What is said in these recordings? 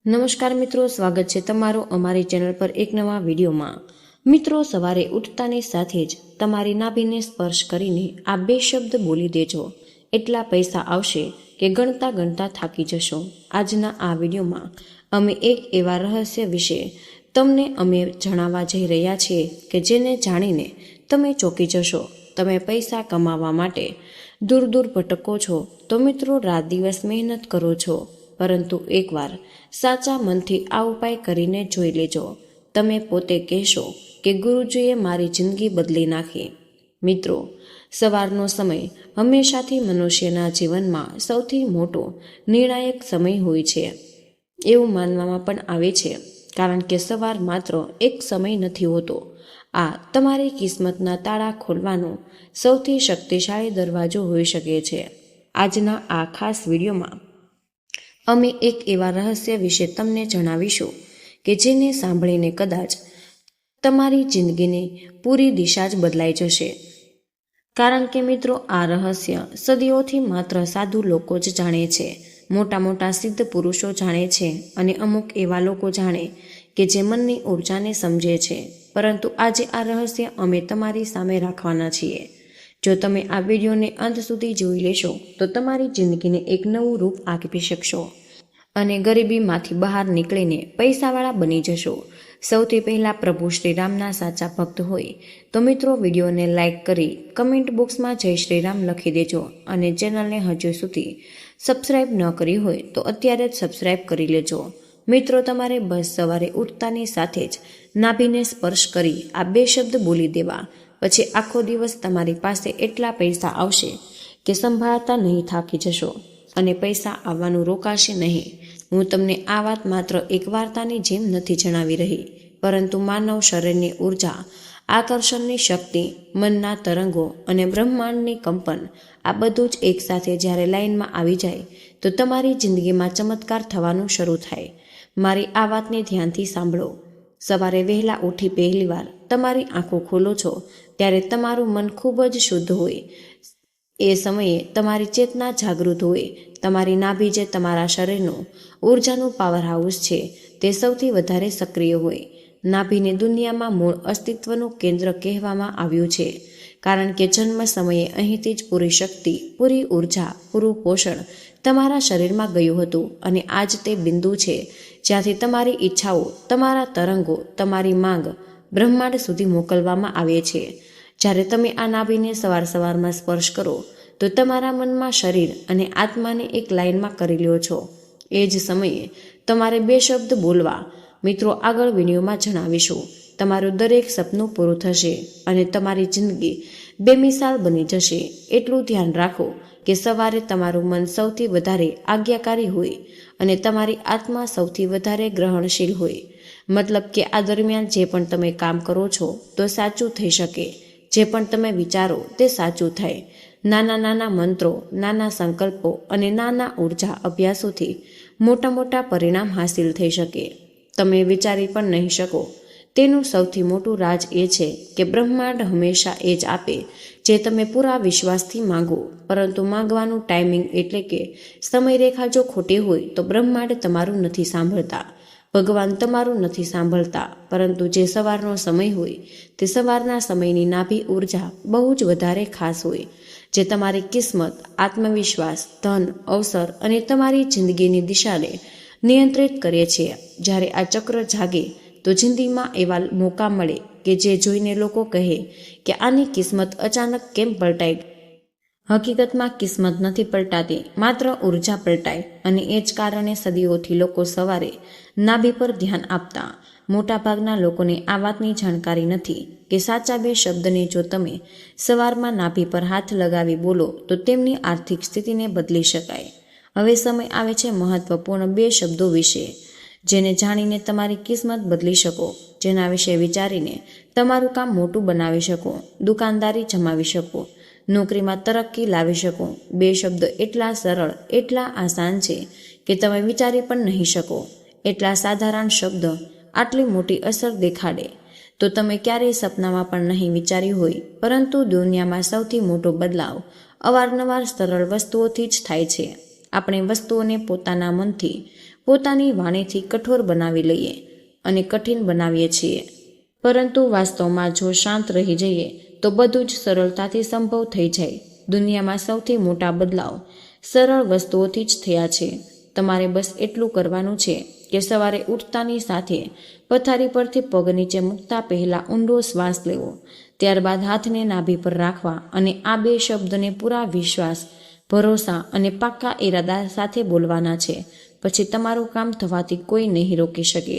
નમસ્કાર મિત્રો, સ્વાગત છે તમારું અમારી ચેનલ પર એક નવા વિડીયોમાં। મિત્રો, સવારે ઉઠતાની સાથે જ તમારી નાભીને સ્પર્શ કરીને આ બે શબ્દ બોલી દેજો, એટલા પૈસા આવશે કે ગણતા ગણતા થાકી જશો। આજના આ વિડીયોમાં અમે એક એવા રહસ્ય વિશે તમને જણાવવા જઈ રહ્યા છીએ કે જેને જાણીને તમે ચોંકી જશો। તમે પૈસા કમાવા માટે દૂર દૂર ભટકો છો તો મિત્રો રાત દિવસ મહેનત કરો છો, પરંતુ એકવાર સાચા મનથી આ ઉપાય કરીને જોઈ લેજો। તમે પોતે કહેશો કે ગુરુજીએ મારી જિંદગી બદલી નાખી। મિત્રો, સવારનો સમય હંમેશાથી મનુષ્યના જીવનમાં સૌથી મોટો નિર્ણાયક સમય હોય છે, એવું માનવામાં પણ આવે છે, કારણ કે સવાર માત્ર એક સમય નથી હોતો, આ તમારી કિસ્મતના તાળા ખોલવાનો સૌથી શક્તિશાળી દરવાજો હોઈ શકે છે। આજના આ ખાસ વિડીયોમાં અમે એક એવા રહસ્ય વિશે તમને જણાવીશું કે જેને સાંભળીને કદાચ તમારી જિંદગીની પૂરી દિશા જ બદલાઈ જશે। કારણ કે મિત્રો, આ રહસ્ય સદીઓથી માત્ર સાધુ લોકો જ જાણે છે, મોટા મોટા સિદ્ધ પુરુષો જાણે છે અને અમુક એવા લોકો જાણે કે જે મનની ઊર્જાને સમજે છે, પરંતુ આજે આ રહસ્ય અમે તમારી સામે રાખવાના છીએ। જો તમે આ વિડીયોને અંત સુધી જોઈ લેશો તો તમારી જિંદગીને એક નવું રૂપ આપી શકશો અને ગરીબીમાંથી બહાર નીકળીને પૈસાવાળા બની જશો। સૌથી પહેલાં પ્રભુ શ્રી રામના સાચા ભક્ત હોય તો મિત્રો વિડીયોને લાઇક કરી કમેન્ટ બોક્સમાં જય શ્રી રામ લખી દેજો અને ચેનલને હજુ સુધી સબસ્ક્રાઈબ ન કરી હોય તો અત્યારે જ સબસ્ક્રાઈબ કરી લેજો। મિત્રો, તમારે બસ સવારે ઉઠતાની સાથે જ નાભીને સ્પર્શ કરી આ બે શબ્દ બોલી દેવા, પછી આખો દિવસ તમારી પાસે એટલા પૈસા આવશે કે સંભાળતા નહીં થાકી જશો અને પૈસા આવવાનું રોકાશે નહીં। હું તમને આ વાત માત્ર એક વાર્તાની જેમ નથી જણાવી રહી, પરંતુ માનવ શરીરની ઉર્જા, આકર્ષણની શક્તિ, મનના તરંગો અને બ્રહ્માંડની કંપન, આ બધું જ એકસાથે જ્યારે લાઈનમાં આવી જાય તો તમારી જિંદગીમાં ચમત્કાર થવાનું શરૂ થાય। મારી આ વાતને ધ્યાનથી સાંભળો। સવારે વહેલા ઉઠી પહેલીવાર તમારી આંખો ખોલો છો ત્યારે તમારું મન ખૂબ જ શુદ્ધ હોય, એ સમયે તમારી ચેતના જાગૃત હોય, તમારી નાભી જે તમારા શરીરનું ઉર્જાનું પાવર હાઉસ છે તે સૌથી વધારે સક્રિય હોય। નાભીને દુનિયામાં મૂળ અસ્તિત્વનું કેન્દ્ર કહેવામાં આવ્યું છે, કારણ કે જન્મ સમયે અહીંથી જ પૂરી શક્તિ, પૂરી ઉર્જા, પૂરું પોષણ તમારા શરીરમાં ગયું હતું અને આજ તે બિંદુ છે જ્યાંથી તમારી ઈચ્છાઓ, તમારા તરંગો, તમારી માંગ બ્રહ્માંડ સુધી મોકલવામાં આવે છે। જ્યારે તમે આ નાભીને સવારમાં સ્પર્શ કરો તો તમારા મનમાં શરીર અને આત્માને એક લાઇનમાં કરી લ્યો છો। એ જ સમયે તમારે બે શબ્દ બોલવા। મિત્રો, આગળ વિડીયોમાં જણાવીશું। તમારું દરેક સપનું પૂરું થશે અને તમારી જિંદગી બેમિસાલ બની જશે। એટલું ધ્યાન રાખો કે સવારે તમારું મન સૌથી વધારે આજ્ઞાકારી હોય અને તમારી આત્મા સૌથી વધારે ગ્રહણશીલ હોય। મતલબ કે આ દરમિયાન જે પણ તમે કામ કરો છો તો સાચું થઈ શકે, જે પણ તમે વિચારો તે સાચું થાય। નાના નાના મંત્રો, નાના સંકલ્પો અને નાના ઉર્જા અભ્યાસોથી મોટા મોટા પરિણામ હાંસિલ થઈ શકે, તમે વિચારી પણ નહીં શકો। તેનું સૌથી મોટું રાજ એ છે કે બ્રહ્માંડ હંમેશા એ જ આપે જે તમે પૂરા વિશ્વાસથી માંગો, પરંતુ માંગવાનું ટાઈમિંગ એટલે કે સમયરેખા જો ખોટી હોય તો બ્રહ્માંડ તમારું નથી સાંભળતા, ભગવાન તમારું નથી સાંભળતા, પરંતુ જે સવારનો સમય હોય તે સવારના સમયની નાભી ઉર્જા બહુ જ વધારે ખાસ હોય, જે તમારી કિસ્મત, આત્મવિશ્વાસ, ધન, અવસર અને તમારી જિંદગીની દિશાને નિયંત્રિત કરે છે। જ્યારે આ ચક્ર જાગે તો જિંદગીમાં એવા મોકા મળે કે જે જોઈને લોકો કહે કે આની કિસ્મત અચાનક કેમ પલટાઈ? હકીકતમાં કિસ્મત નથી પલટાતી, માત્ર ઉર્જા પલટાય, અને એ જ કારણે સદીઓથી લોકો સવારે નાભી પર ધ્યાન આપતા। મોટાભાગના લોકોને આ વાતની જાણકારી નથી કે સાચા બે શબ્દને જો તમે સવારમાં નાભી પર હાથ લગાવી બોલો તો તેમની આર્થિક સ્થિતિને બદલી શકાય। હવે સમય આવે છે મહત્વપૂર્ણ બે શબ્દો વિશે, જેને જાણીને તમારી કિસ્મત બદલી શકો, જેના વિશે વિચારીને તમારું કામ મોટું બનાવી શકો, દુકાનદારી જમાવી શકો, નોકરીમાં તરક્કી લાવી શકો। બે શબ્દ એટલા સરળ, એટલા આસાન છે કે તમે વિચારી પણ નહીં શકો। એટલા સાધારણ શબ્દ આટલી મોટી અસર દેખાડે તો તમે ક્યારેય સપનામાં પણ નહીં વિચાર્યું હોય। પરંતુ દુનિયામાં સૌથી મોટો બદલાવ અવારનવાર સરળ વસ્તુઓથી જ થાય છે। આપણે વસ્તુઓને પોતાના મનથી પોતાની વાણીથી કઠોર બનાવી લઈએ અને કઠિન બનાવીએ છીએ, પરંતુ વાસ્તવમાં જો શાંત રહી જઈએ તો બધું જ સરળતાથી સંભવ થઈ જાય. દુનિયામાં સૌથી મોટા બદલાવ સરળ વસ્તુઓથી જ થયા છે. તમારે બસ એટલું કરવાનું છે કે સવારે ઉઠતાની સાથે પથારી પરથી પગ નીચે મૂકતા પહેલા ઊંડો શ્વાસ લેવો, ત્યારબાદ હાથને નાભી પર રાખવા અને આ 2 શબ્દને પૂરા વિશ્વાસ, ભરોસા અને પાક્કા ઈરાદા સાથે બોલવાના છે. પછી તમારું કામ થવાથી કોઈ નહીં રોકી શકે.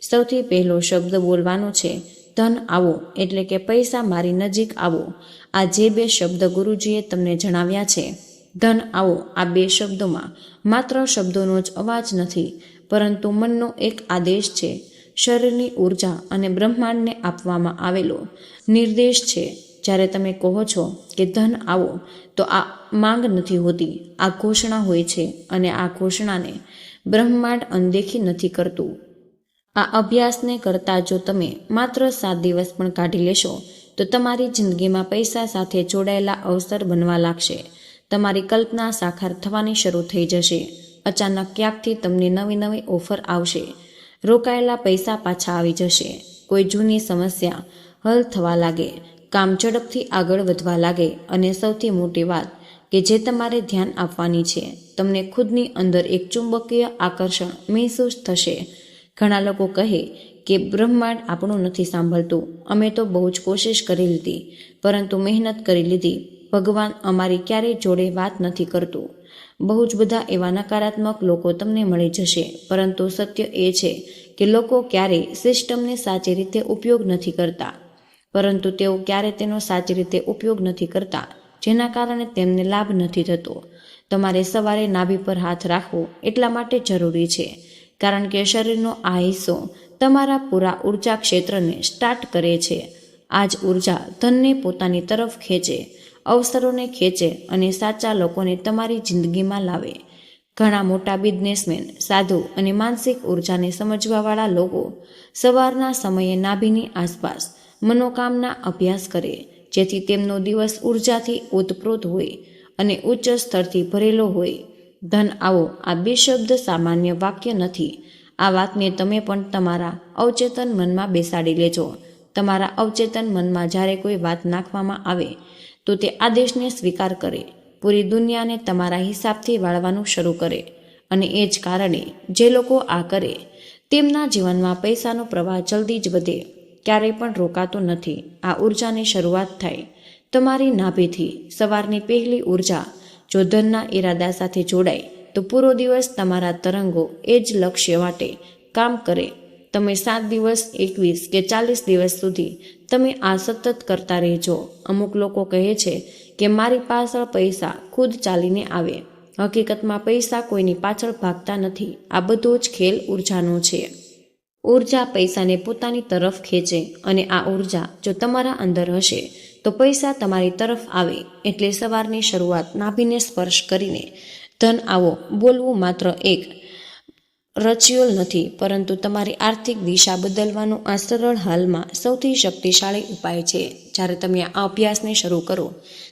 સૌથી પહેલો શબ્દ બોલવાનો છે ધન આવો, એટલે કે પૈસા મારી નજીક આવો. આ જે 2 શબ્દ ગુરુજીએ તમને જણાવ્યા છે, ધન આવો, આ 2 શબ્દોમાં માત્ર શબ્દોનો જ અવાજ નથી, પરંતુ મનનો એક આદેશ છે. શરીરની ઉર્જા અને બ્રહ્માંડને આપવામાં આવેલો નિર્દેશ છે. જ્યારે તમે કહો છો કે ધન આવો, તો આ માંગ નથી હોતી, આ ઘોષણા હોય છે, અને આ ઘોષણાને બ્રહ્માંડ અનદેખી નથી કરતું. આ અભ્યાસને કરતા જો તમે માત્ર 7 દિવસ પણ કાઢી લેશો તો તમારી જિંદગીમાં પૈસા સાથે જોડાયેલા અવસર બનવા લાગશે. તમારી કલ્પના સાકાર થવાની શરૂ થઈ જશે. અચાનક ક્યાંકથી તમને નવી નવી ઓફર આવશે. રોકાયેલા પૈસા પાછા આવી જશે. કોઈ જૂની સમસ્યા હલ થવા લાગે, કામ ઝડપથી આગળ વધવા લાગે, અને સૌથી મોટી વાત કે જે તમારે ધ્યાન આપવાની છે, તમને ખુદની અંદર એક ચુંબકીય આકર્ષણ મહેસૂસ થશે. ઘણા લોકો કહે કે બ્રહ્માંડ આપણું નથી સાંભળતું, અમે તો બહુ જ કોશિશ કરી લીધી, પરંતુ મહેનત કરી લીધી, ભગવાન અમારી ક્યારેય જોડે વાત નથી કરતું. બહુ જ બધા એવા નકારાત્મક લોકો તમને મળી જશે, પરંતુ સત્ય એ છે કે લોકો ક્યારેય સિસ્ટમને સાચી રીતે ઉપયોગ નથી કરતા, પરંતુ તેઓ ક્યારે તેનો સાચી રીતે ઉપયોગ નથી કરતા, જેના કારણે તેમને લાભ નથી થતો. તમારે સવારે નાભી પર હાથ રાખવો એટલા માટે જરૂરી છે, કારણ કે શરીરનો આ હિસ્સો તમારા પૂરા ઉર્જા ક્ષેત્રને સ્ટાર્ટ કરે છે. આ જ ઉર્જા ધનને પોતાની તરફ ખેંચે, અવસરોને ખેંચે અને સાચા લોકોને તમારી જિંદગીમાં લાવે. ઘણા મોટા બિઝનેસમેન, સાધુ અને માનસિક ઉર્જાને સમજવાવાળા લોકો સવારના સમયે નાભીની આસપાસ મનોકામના અભ્યાસ કરે, જેથી તેમનો દિવસ ઉર્જાથી ઓતપ્રોત હોય અને ઉચ્ચ સ્તરથી ભરેલો હોય. ધન આવો, આ 2 શબ્દ સામાન્ય વાક્ય નથી. આ વાતને તમે પણ તમારા અવચેતન મનમાં બેસાડી લેજો. તમારા અવચેતન મનમાં જ્યારે કોઈ વાત નાખવામાં આવે તો તે આદેશને સ્વીકાર કરે, પૂરી દુનિયાને તમારા હિસાબથી વાળવાનું શરૂ કરે. અને એ જ કારણે જે લોકો આ કરે તેમના જીવનમાં પૈસાનો પ્રવાહ જલ્દી જ વધે, ક્યારેય પણ રોકાતો નથી. આ ઉર્જાની શરૂઆત થાય તમારી નાભીથી. સવારની પહેલી ઉર્જા જો ધનના ઈરાદા સાથે જોડાય તો પૂરો દિવસ તમારા તરંગો એ જ લક્ષ્ય માટે કામ કરે. તમે 7 દિવસ, 21 કે 40 દિવસ સુધી તમે આ સતત કરતા રહેજો. અમુક લોકો કહે છે કે મારી પાછળ પૈસા ખુદ ચાલીને આવે. હકીકતમાં પૈસા કોઈની પાછળ ભાગતા નથી. આ બધો જ ખેલ ઉર્જાનો છે. ઉર્જા પૈસાને પોતાની તરફ ખેંચે, અને આ ઉર્જા જો તમારા અંદર હશે તો પૈસા તમારી તરફ આવે. એટલે સવારની શરૂઆત નાભીને સ્પર્શ કરીને ધન આવો બોલવું માત્ર એક રચ્યુઅલ નથી, પરંતુ તમારી આર્થિક દિશા બદલવાનો આ સરળ હાલમાં સૌથી શક્તિશાળી ઉપાય છે. જ્યારે તમે આ અભ્યાસને શરૂ કરો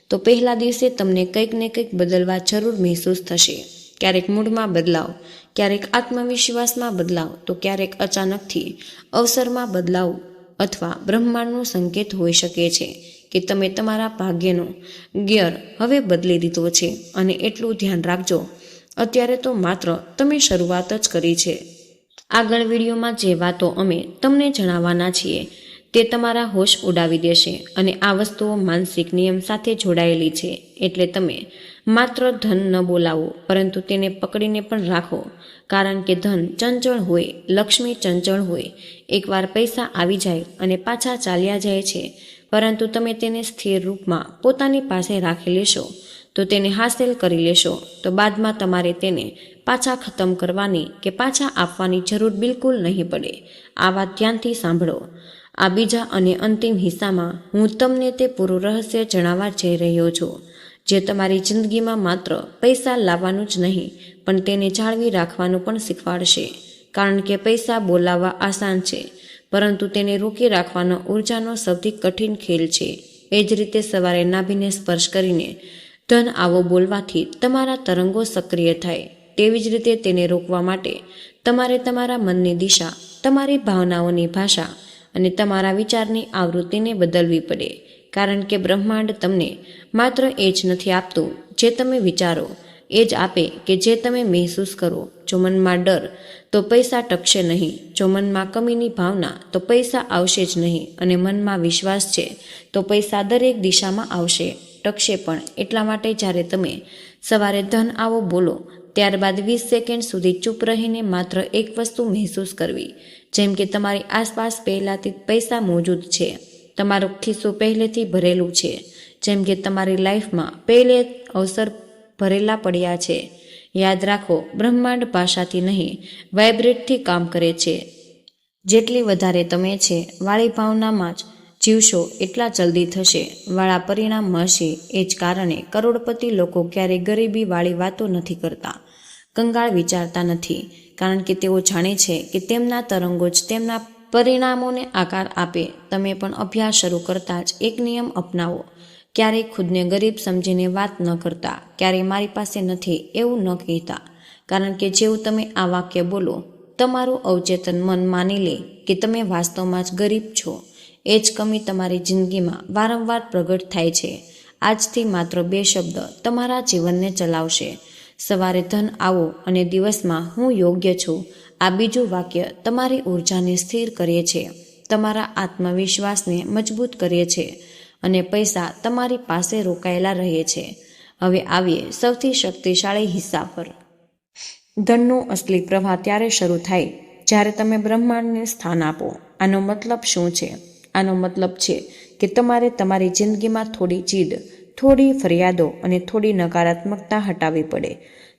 તો પહેલા દિવસે તમને કંઈક ને કંઈક બદલવા જરૂર મહેસૂસ થશે. ક્યારેક મૂડમાં બદલાવ, ક્યારેક આત્મવિશ્વાસમાં બદલાવ, તો ક્યારેક અચાનકથી અવસરમાં બદલાવ, અથવા બ્રહ્માંડનો સંકેત હોઈ શકે છે કે તમે તમારા ભાગ્યનો ગિયર હવે બદલી દીધો છે. અને એટલું ધ્યાન રાખજો, અત્યારે તો માત્ર તમે શરૂઆત જ કરી છે. આગળ વિડીયોમાં જે વાતો અમે તમને જણાવવાના છીએ તે તમારા હોશ ઉડાવી દેશે, અને આ વસ્તુઓ માનસિક નિયમ સાથે જોડાયેલી છે. એટલે તમે માત્ર ધન ન બોલાવો, પરંતુ તેને પકડીને પણ રાખો, કારણ કે ધન ચંચળ હોય, લક્ષ્મી ચંચળ હોય. એકવાર પૈસા આવી જાય અને પાછા ચાલ્યા જાય છે, પરંતુ તમે તેને સ્થિર રૂપમાં પોતાની પાસે રાખી લેશો, તો તેને હાંસલ કરી લેશો, તો બાદમાં તમારે તેને પાછા ખતમ કરવાની કે પાછા આપવાની જરૂર બિલકુલ નહીં પડે. આ વાત ધ્યાનથી સાંભળો. આ બીજા અને અંતિમ હિસ્સામાં હું તમને તે પૂરું રહસ્ય જણાવવા જઈ રહ્યો છું, જે તમારી જિંદગીમાં માત્ર પૈસા લાવવાનું જ નહીં, પણ તેને જાળવી રાખવાનું પણ શીખવાડશે. કારણ કે પૈસા બોલાવવા આસાન છે, પરંતુ તેને રોકી રાખવાનો ઉર્જાનો સૌથી કઠિન ખેલ છે. એ જ રીતે સવારે નાભીને સ્પર્શ કરીને ધન આવો બોલવાથી તમારા તરંગો સક્રિય થાય. તેવી જ રીતે તેને રોકવા માટે તમારે તમારા મનની દિશા, તમારી ભાવનાઓની ભાષા અને તમારા વિચારની આવૃત્તિને બદલવી પડે. કારણ કે બ્રહ્માંડ તમને માત્ર એ જ નથી આપતું જે તમે વિચારો, એ જ આપે કે જે તમે મહેસૂસ કરો. જો મનમાં ડર તો પૈસા ટકશે નહીં, જો મનમાં કમીની ભાવના તો પૈસા આવશે જ નહીં, અને મનમાં વિશ્વાસ છે તો પૈસા દરેક દિશામાં આવશે, ટકશે પણ. એટલા માટે જ્યારે તમે સવારે ધન આવો બોલો, ત્યારબાદ 20 સેકન્ડ સુધી ચૂપ રહીને માત્ર એક વસ્તુ મહેસૂસ કરવી, જેમ કે તમારી આસપાસ પહેલાથી પૈસા મોજૂદ છે, તમારો ખિસ્સો પહેલેથી ભરેલું છે, જેમ કે તમારી લાઈફમાં પહેલે અવસર ભરેલા પડ્યા છે. યાદ રાખો, બ્રહ્માંડ ભાષાથી નહીં, વાઇબ્રેટથી કામ કરે છે. જેટલી વધારે તમે છે વાળી ભાવનામાં જ જીવશો એટલા જલ્દી થશે વાળા પરિણામ મળશે. એ જ કારણે કરોડપતિ લોકો ક્યારેય ગરીબી વાળી વાતો નથી કરતા, કંગાળ વિચારતા નથી, કારણ કે તેઓ જાણે છે કે તેમના તરંગો જ તેમના પરિણામોને આકાર આપે. તમે પણ અભ્યાસ શરૂ કરતા જ એક નિયમ અપનાવો, ક્યારેય ખુદને ગરીબ સમજીને વાત ન કરતા, ક્યારેય મારી પાસે નથી એવું ન કહેતા. કારણ કે જેવું તમે આ વાક્ય બોલો, તમારું અવચેતન મન માની લે કે તમે વાસ્તવમાં જ ગરીબ છો. એ જ કમી તમારી જિંદગીમાં વારંવાર પ્રગટ થાય છે. આજથી માત્ર 2 શબ્દ તમારા જીવનને ચલાવશે. સવારે ધન આવો અને દિવસમાં હું યોગ્ય છું. આ બીજું વાક્ય તમારી ઉર્જાને સ્થિર કરે છે, તમારા આત્મવિશ્વાસને મજબૂત કરે છે, અને પૈસા તમારી પાસે રોકાયેલા રહે છે. હવે આવીએ સૌથી શક્તિશાળી હિસ્સા પર. ધનનો અસલી પ્રવાહ ત્યારે શરૂ થાય જ્યારે તમે બ્રહ્માંડને સ્થાન આપો. આનો મતલબ શું છે? આનો મતલબ છે કે તમારે તમારી જિંદગીમાં થોડી જીદ, થોડી ફરિયાદો અને થોડી નકારાત્મકતા હટાવવી પડે.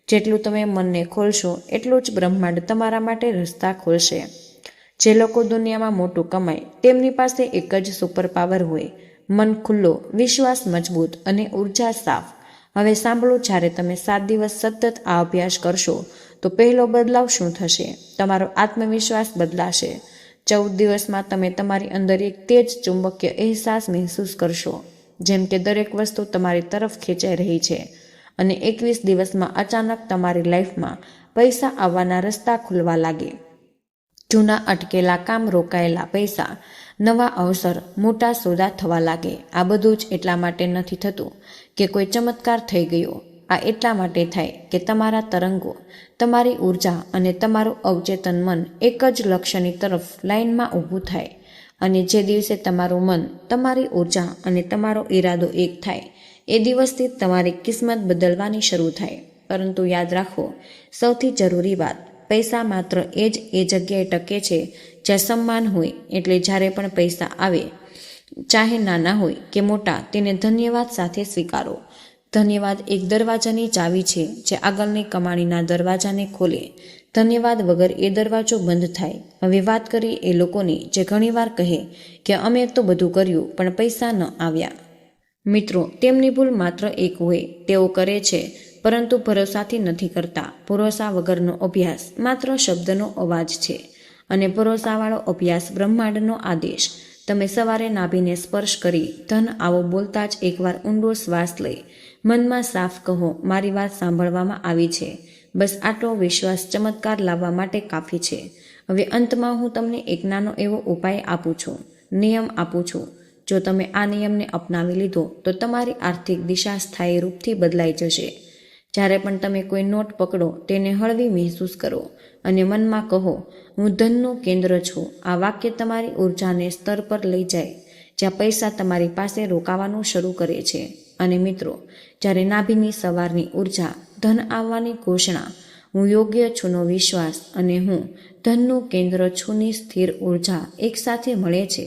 જેટલું તમે મનને ખોલશો એટલું જ બ્રહ્માંડ તમારા માટે રસ્તા ખોલશે. જે લોકો દુનિયામાં મોટું કમાય તેમની પાસે એક જ સુપર પાવર હોય, મન ખુલ્લો, વિશ્વાસ મજબૂત અને ઉર્જા સાફ. હવે સાંભળો, જ્યારે તમે 7 દિવસ સતત આ અભ્યાસ કરશો તો પહેલો બદલાવ શું થશે? તમારો આત્મવિશ્વાસ બદલાશે. 14 દિવસમાં તમે તમારી અંદર એક તેજ ચુંબકીય અહેસાસ મહેસૂસ કરશો, જેમ કે દરેક વસ્તુ તમારી તરફ ખેંચાઈ રહી છે. અને 21 દિવસમાં અચાનક તમારી લાઈફમાં પૈસા આવવાના રસ્તા ખુલવા લાગે. જૂના અટકેલા કામ, રોકાયેલા પૈસા, નવા અવસર, મોટા સોદા થવા લાગે. આ બધું જ એટલા માટે નથી થતું કે કોઈ ચમત્કાર થઈ ગયો. આ એટલા માટે થાય કે તમારા તરંગો, તમારી ઉર્જા અને તમારું અવચેતન મન એક જ લક્ષ્યની તરફ લાઈનમાં ઊભું થાય. અને જે દિવસે તમારું મન, તમારી ઉર્જા અને તમારો ઈરાદો એક થાય, એ દિવસથી તમારી કિસ્મત બદલવાની શરૂ થાય. પરંતુ યાદ રાખો, સૌથી જરૂરી વાત, પૈસા માત્ર એ જગ્યાએ ટકે છે જ્યાં સન્માન હોય. એટલે જ્યારે પણ પૈસા આવે, ચાહે નાના હોય કે મોટા, તેને ધન્યવાદ સાથે સ્વીકારો. ધન્યવાદ એક દરવાજાની ચાવી છે જે આગળની કમાણીના દરવાજાને ખોલે. ધન્યવાદ વગર એ દરવાજો બંધ થાય. હવે વાત કરીએ એ લોકોની જે ઘણીવાર કહે કે અમે તો બધું કર્યું પણ પૈસા ન આવ્યા. મિત્રો, તેમની ભૂલ માત્ર એક હોય, તેઓ કરે છે પરંતુ ભરોસાથી નથી કરતા. ભરોસા વગરનો અભ્યાસ માત્ર શબ્દનો અવાજ છે, અને ભરોસાવાળો અભ્યાસ બ્રહ્માંડનો આદેશ. તમે સવારે નાભીને સ્પર્શ કરી ધન આવો બોલતા જ એકવાર ઊંડો શ્વાસ લઈ મનમાં સાફ કહો, મારી વાત સાંભળવામાં આવી છે. બસ આટલો વિશ્વાસ ચમત્કાર લાવવા માટે કાફી છે. હવે અંતમાં હું તમને એક નાનો એવો ઉપાય આપું છું, નિયમ આપું છું. જો તમે આ નિયમને અપનાવી લીધો તો તમારી આર્થિક દિશા સ્થાયી રૂપથી બદલાઈ જશે. જ્યારે પણ તમે કોઈ નોટ પકડો, તેને હળવી મહેસૂસ કરો અને મનમાં કહો, હું ધનનું કેન્દ્ર છું. આ વાક્ય તમારી ઉર્જાને સ્તર પર લઈ જાય જ્યાં પૈસા તમારી પાસે રોકાવાનું શરૂ કરે છે. અને મિત્રો, જ્યારે નાભીની સવારની ઉર્જા, ધન આવવાની ઘોષણા, હું યોગ્ય છુંનો વિશ્વાસ અને હું ધનનું કેન્દ્ર છુંની સ્થિર ઉર્જા એકસાથે મળે છે,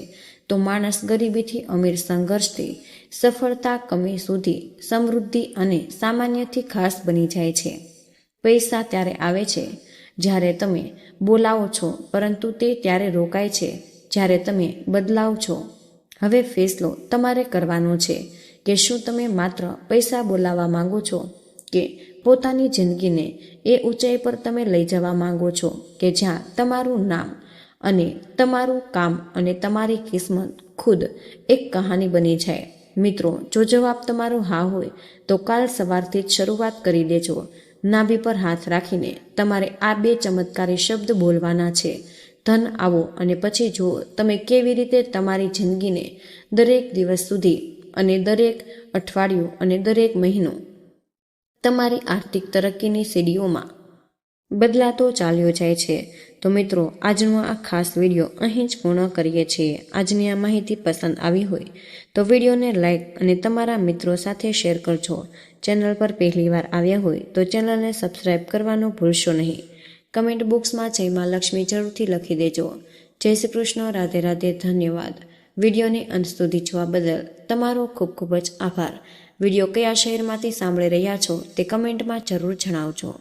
તો માણસ ગરીબીથી અમીર, સંઘર્ષથી સફળતા, કમી સુધી સમૃદ્ધિ અને સામાન્યથી ખાસ બની જાય છે. પૈસા ત્યારે આવે છે જ્યારે તમે બોલાવો છો, પરંતુ તે ત્યારે રોકાય છે જ્યારે તમે બદલાવ છો. હવે ફેસલો તમારે કરવાનો છે કે શું તમે માત્ર પૈસા બોલાવવા માંગો છો, કે પોતાની જિંદગીને એ ઊંચાઈ પર તમે લઈ જવા માંગો છો કે જ્યાં તમારું નામ અને તમારું કામ અને તમારી કિસ્મત ખુદ એક કહાની બની જાય. મિત્રો, જો જવાબ તમારો હા હોય તો કાલ સવારથી જ શરૂઆત કરી દેજો. નાભી પર હાથ રાખીને તમારે આ 2 ચમત્કારી શબ્દ બોલવાના છે. ધન આવો અને પછી જુઓ તમે કેવી રીતે તમારી જિંદગીને દરેક દિવસ સુધી અને દરેક અઠવાડિયું અને દરેક મહિનો તમારી આર્થિક તરક્કીની સીડીઓમાં બદલાતો ચાલ્યો જાય છે. તો મિત્રો, આજનો આ ખાસ વિડીયો અહીં જ પૂર્ણ કરીએ છીએ. આજની આ માહિતી પસંદ આવી હોય તો વિડીયોને લાઇક અને તમારા મિત્રો સાથે શેર કરજો. ચેનલ પર પહેલીવાર આવ્યા હોય તો ચેનલને સબસ્ક્રાઇબ કરવાનું ભૂલશો નહીં. કમેન્ટ બોક્સમાં જય માં લક્ષ્મી જરૂરથી લખી દેજો. જય શ્રી કૃષ્ણ. રાધે રાધે. ધન્યવાદ. વિડીયોને અંત સુધી જોવા બદલ તમારો ખૂબ ખૂબ જ આભાર. વિડીયો કયા શહેરમાંથી સાંભળી રહ્યા છો તે કમેન્ટમાં જરૂર જણાવજો.